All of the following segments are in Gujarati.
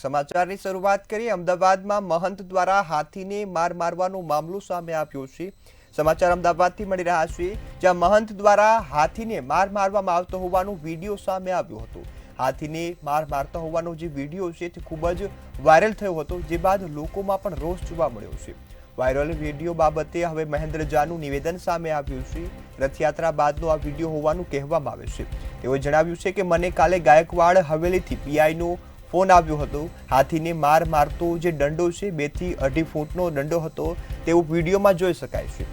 સમાચારની શરૂઆત કરીએ। અમદાવાદમાં મહંત દ્વારા હાથીને માર મારવાનો મામલો સામે આવ્યો છે। સમાચાર અમદાવાદથી મળી રહ્યા છે, જ્યાં મહંત દ્વારા હાથીને માર મારવામાં આવતો હોવાનો વિડીયો સામે આવ્યો હતો। હાથીને માર મારતા હોવાનો જે વિડીયો છે તે ખૂબ જ વાયરલ થયો હતો, જે બાદ લોકોમાં પણ રોષ જોવા મળ્યો છે। વાયરલ વિડીયો બાબતે હવે મહેન્દ્ર ઝાનું નિવેદન સામે આવ્યું છે। રથયાત્રા બાદનો આ વિડીયો હોવાનું કહેવામાં આવે છે। તેઓએ જણાવ્યું છે કે મને કાલે ગાયકવાડ હવેલીથી પીઆઈનો ફોન આવ્યો હતો। હાથીને માર મારતો જે દંડો છે 2 થી 2.5 ફૂટનો દંડો હતો તેવું વિડીયોમાં જોઈ શકાય છે।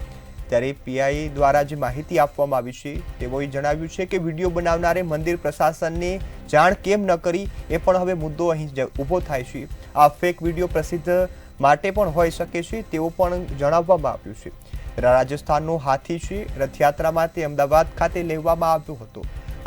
ત્યારે પીઆઈ દ્વારા જે માહિતી આપવામાં આવી છે તેઓએ જણાવ્યું છે કે વિડીયો બનાવનારે મંદિર પ્રશાસનને જાણ કેમ ન કરી એ પણ હવે મુદ્દો અહીં ઊભો થાય છે। આ ફેક વિડીયો પ્રસિદ્ધ માટે પણ હોઈ શકે છે તેવું પણ જણાવવામાં આવ્યું છે। રાજસ્થાનનો હાથી છે, રથયાત્રામાં તે અમદાવાદ ખાતે લેવામાં આવ્યો હતો।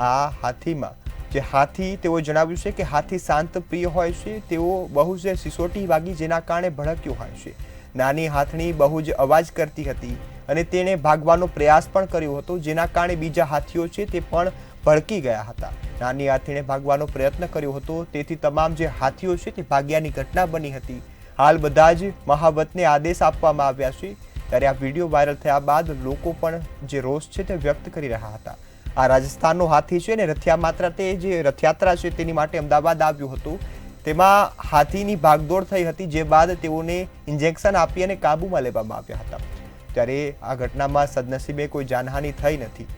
આ હાથીમાં જે હાથી તેઓ જણાવ્યું છે કે હાથી શાંત પ્રિય હોય છે, તેઓ બહુ જ સિસોટી વાગી જેના કારણે ભડક્યો હોય છે। નાની હાથણી બહુ જ અવાજ કરતી હતી અને તેણે ભાગવાનો પ્રયાસ પણ કર્યો હતો, જેના કારણે બીજા હાથીઓ છે તે પણ ભડકી ગયા હતા। નાની હાથીને ભાગવાનો પ્રયત્ન કર્યો હતો, તેથી તમામ જે હાથીઓ છે તે ભાગ્યાની ઘટના બની હતી। હાલ બધા જ મહાવતને આદેશ આપવામાં આવ્યા છે। ત્યારે આ વિડીયો વાયરલ થયા બાદ લોકો પણ જે રોષ છે તે વ્યક્ત કરી રહ્યા હતા। આ રાજસ્થાનનો હાથી છે ને રથયાત્રા છે તેની માટે અમદાવાદ આવ્યું હતું, તેમાં હાથીની ભાગદોડ થઈ હતી, જે બાદ તેઓને ઇન્જેક્શન આપી અને કાબૂમાં લેવામાં આવ્યા હતા। ત્યારે આ ઘટનામાં સદનસીબે કોઈ જાનહાનિ થઈ નથી।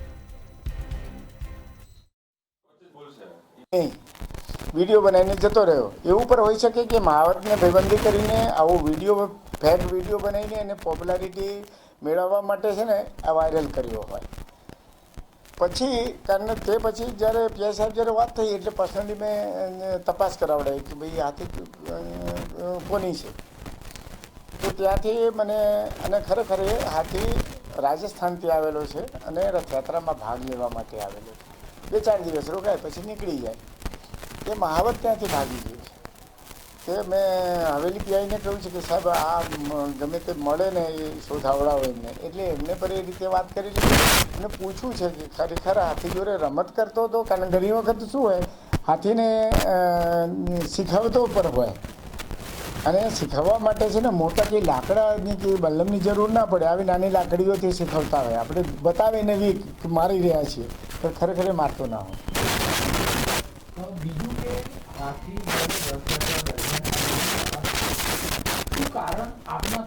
વિડીયો બનાવીને જતો રહ્યો એવું પણ હોઈ શકે કે મહાવતને ભાઈબંધી કરીને આવો વિડીયો ફેક વિડીયો બનાવીને એને પોપ્યુલારિટી મેળવવા માટે છે ને આ વાયરલ કર્યો હોય। પછી કારણ તે પછી જ્યારે પીઆઈ સાહેબ જ્યારે વાત થઈ એટલે પર્સનલી મેં તપાસ કરાવડાવી કે ભાઈ હાથી કોની છે, તો ત્યાંથી મને અને ખરેખર એ હાથી રાજસ્થાનથી આવેલો છે અને રથયાત્રામાં ભાગ લેવા માટે આવેલો છે। 2-4 દિવસ રોકાય પછી નીકળી જાય, એ મહાવત ત્યાંથી ભાગી ગયું છે। તે મેં હવેલી પીઆઈને કહ્યું છે કે સાહેબ આ ગમે તે મળે ને એ શોધાવડાવો એમને, એટલે એમને પર એ રીતે વાત કરી લીધી અને પૂછવું છે કે ખરેખર હાથી જોડે રમત કરતો હતો, કારણ ઘણી વખત શું હોય હાથીને શીખવતો પર હોય અને શીખવવા માટે છે ને મોટા કંઈ લાકડાની કે બલ્લમની જરૂર ના પડે, આવી નાની લાકડીઓથી શીખવતા હોય। આપણે બતાવીને વીક મારી રહ્યા છીએ પણ ખરેખર મારતો ના હોય। બીજું કે હાથી કારણ આપના